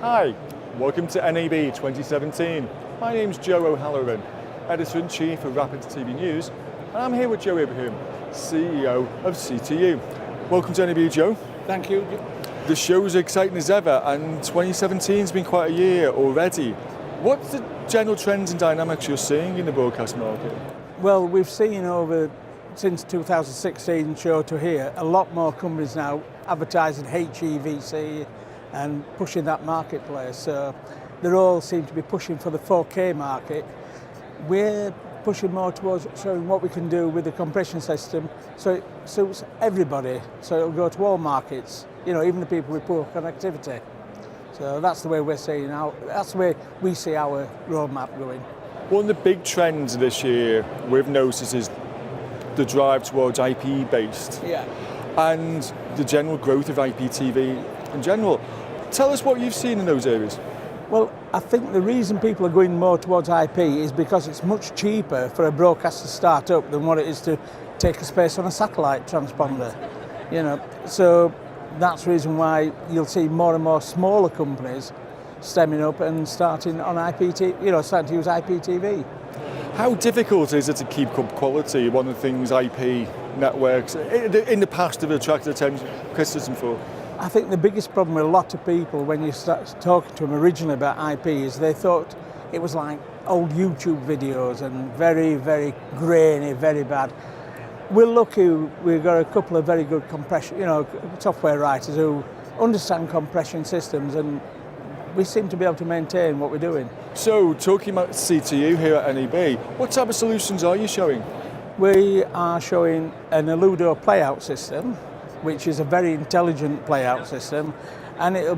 Hi, welcome to NAB 2017. My name's Joe O'Halloran, Editor-in-Chief of Rapid TV News, and I'm here with Joe Ibrahim, CEO of CTU. Welcome to NAB, Joe. Thank you. The show's exciting as ever, and 2017's been quite a year already. What's the general trends and dynamics you're seeing in the broadcast market? Well, we've seen since 2016 show to here, a lot more companies now advertising HEVC and pushing that marketplace. So they all seem to be pushing for the 4K market. We're pushing more towards showing what we can do with the compression system so it suits everybody. So it'll go to all markets, even the people with poor connectivity. So that's the way we're seeing that's the way we see our roadmap going. One of the big trends this year we've noticed is the drive towards IP-based and the general growth of IPTV in general. Tell us what you've seen in those areas. Well, I think the reason people are going more towards IP is because it's much cheaper for a broadcast to start up than what it is to take a space on a satellite transponder. So that's the reason why you'll see more and more smaller companies stemming up and starting on IPTV, starting to use IPTV. How difficult is it to keep up quality? One of the things IP networks in the past have attracted criticism for. I think the biggest problem with a lot of people when you start talking to them originally about IP is they thought it was like old YouTube videos and very, very grainy, very bad. We're lucky we've got a couple of very good compression, software writers who understand compression systems, and we seem to be able to maintain what we're doing. So, talking about CTU here at NAB, what type of solutions are you showing? We are showing an Aludo playout system, which is a very intelligent playout system, and it'll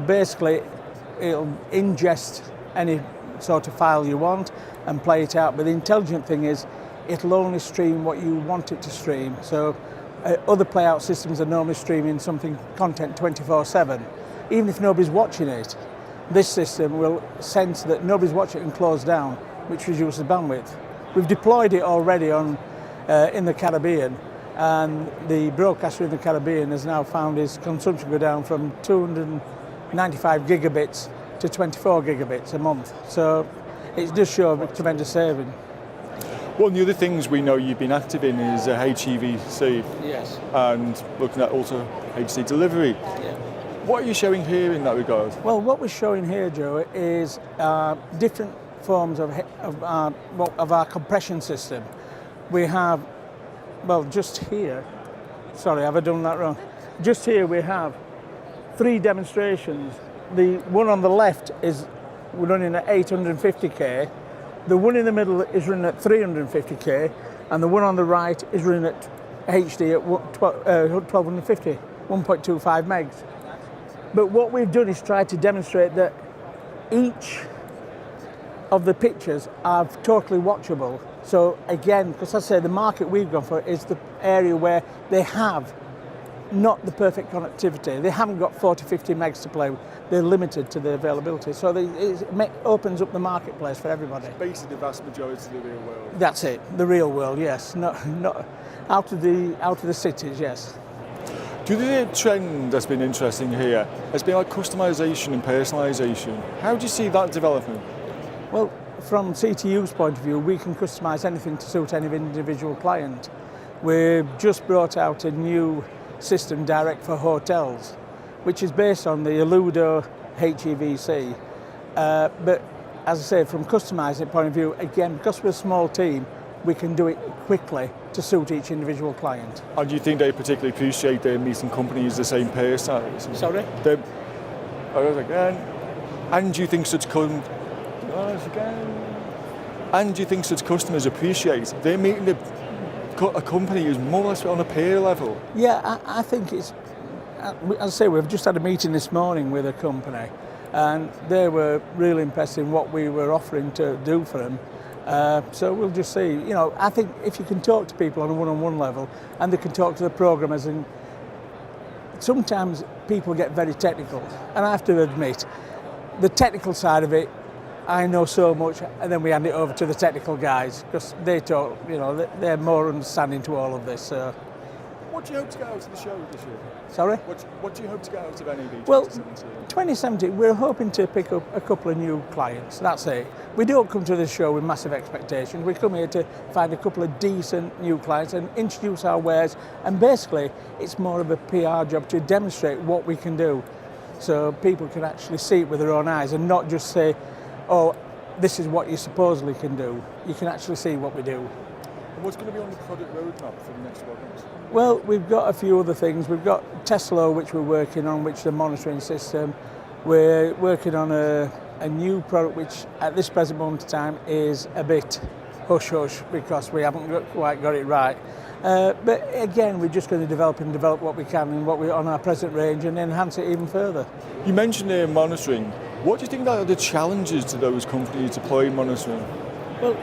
ingest any sort of file you want and play it out. But the intelligent thing is it'll only stream what you want it to stream. So other playout systems are normally streaming content 24/7, even if nobody's watching it. This system will sense that nobody's watching it and close down, which reduces bandwidth. We've deployed it already in the Caribbean, and the broadcaster in the Caribbean has now found his consumption go down from 295 gigabits to 24 gigabits a month. So it does show a tremendous saving. One of the other things we know you've been active in is HEVC. Yes. And looking at also HD delivery. Yeah. What are you showing here in that regard? Well, what we're showing here, Joe, is different forms of our compression system. We have, just here, sorry, have I done that wrong? Just here we have 3 demonstrations. The one on the left is running at 850K, the one in the middle is running at 350K, and the one on the right is running at HD at 1250, 1.25 megs. But what we've done is try to demonstrate that each of the pictures are totally watchable. So again, because I say the market we've gone for is the area where they have not the perfect connectivity. They haven't got 40, 50 megs to play with. They're limited to the availability. So it opens up the marketplace for everybody. Basically the vast majority of the real world. That's it, the real world, yes. Not out of the cities, yes. The other trend that's been interesting here has been like customization and personalization. How do you see that developing? Well, from CTU's point of view, we can customize anything to suit any individual client. We've just brought out a new system direct for hotels, which is based on the Aludo HEVC. But as I say, from customizing point of view, again, because we're a small team, we can do it quickly to suit each individual client. And do you think they particularly appreciate their meeting companies the same pay size? Sorry? And do you think such customers appreciate they're meeting a company who's more or less on a peer level? Yeah, I think it's, as I say, we've just had a meeting this morning with a company, and they were really impressed in what we were offering to do for them. So we'll just see. I think if you can talk to people on a one-on-one level, and they can talk to the programmers, and sometimes people get very technical, and I have to admit, the technical side of it, I know so much, and then we hand it over to the technical guys because they talk. They're more understanding to all of this. What do you hope to get out of the show this year? Sorry? What do you hope to get out of NAB 2017? Well, 2017, we're hoping to pick up a couple of new clients. That's it. We don't come to this show with massive expectations. We come here to find a couple of decent new clients and introduce our wares. And basically, it's more of a PR job to demonstrate what we can do, so people can actually see it with their own eyes and not just say, oh, this is what you supposedly can do. You can actually see what we do. And what's going to be on the product roadmap for the next 12 months? Well, we've got a few other things. We've got Tesla, which we're working on, which is a monitoring system. We're working on a new product, which at this present moment in time is a bit hush-hush because we haven't quite got it right. But again, we're just going to develop what we can and what we're on our present range and enhance it even further. You mentioned monitoring. What do you think are the challenges to those companies deploying monitoring? Well,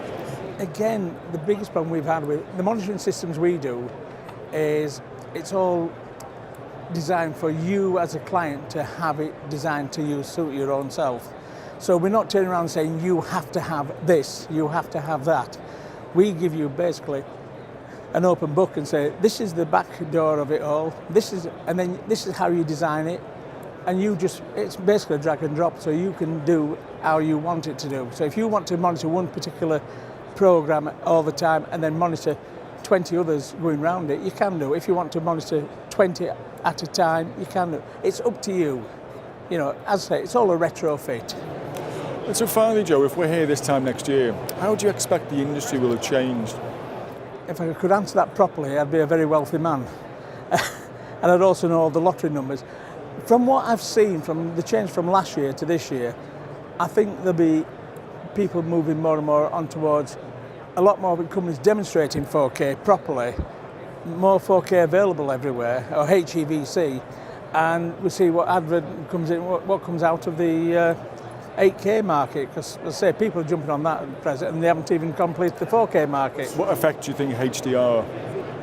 again, the biggest problem we've had with the monitoring systems we do is it's all designed for you as a client to have it designed to suit your own self. So we're not turning around saying you have to have this, you have to have that. We give you basically an open book and say this is the back door of it all. This is how you design it. And it's basically a drag and drop, so you can do how you want it to do. So if you want to monitor one particular program all the time and then monitor 20 others going around it, you can do. If you want to monitor 20 at a time, you can do. It's up to you. You know, as I say, it's all a retrofit. And so finally, Joe, if we're here this time next year, how do you expect the industry will have changed? If I could answer that properly, I'd be a very wealthy man. And I'd also know all the lottery numbers. From what I've seen, from the change from last year to this year, I think there'll be people moving more and more on towards a lot more companies demonstrating 4K properly, more 4K available everywhere, or HEVC, and we'll see what advert comes in, what comes out of the 8K market, because let's say people are jumping on that at present and they haven't even completed the 4K market. What effect do you think HDR?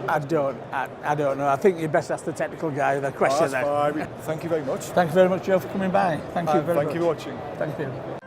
I don't know. I think you best ask the technical guy the question. That's fine. Thank you very much. Thank you very much, Joe, for coming by. Thank you very much. Thank you for watching. Thank you.